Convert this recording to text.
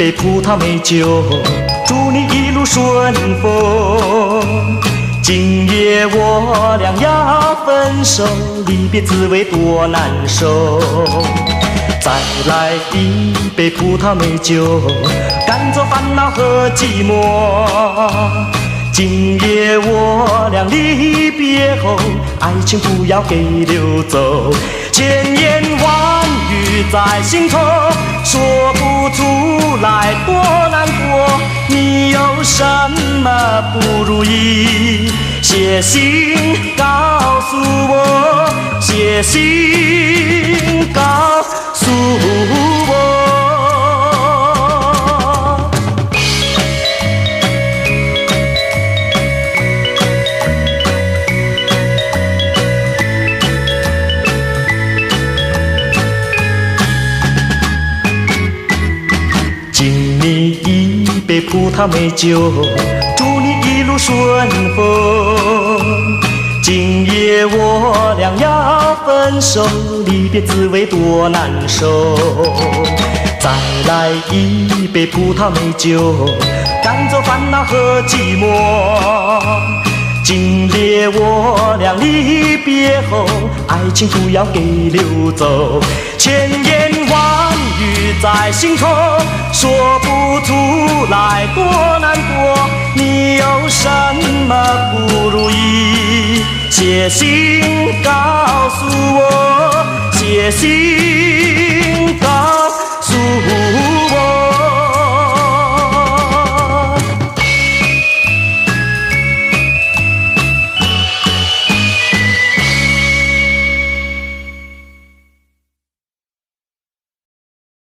杯葡萄美酒，祝你一路顺风。今夜我俩要分手，离别滋味多难受。再来一杯葡萄美酒，赶走烦恼和寂寞。今夜我俩离别后，爱情不要给溜走。千言万语在心头，说不出来多难过。你有什么不如意？写信告诉我，写信告诉我。敬你一杯葡萄美酒，祝你一路顺风。今夜我俩要分手，离别滋味多难受。再来一杯葡萄美酒，赶走烦恼和寂寞。今夜我俩离别后，爱情不要给溜走。千言万语在心头，说不出来多难过。你有什么不如意？写信告诉我，写信告诉我。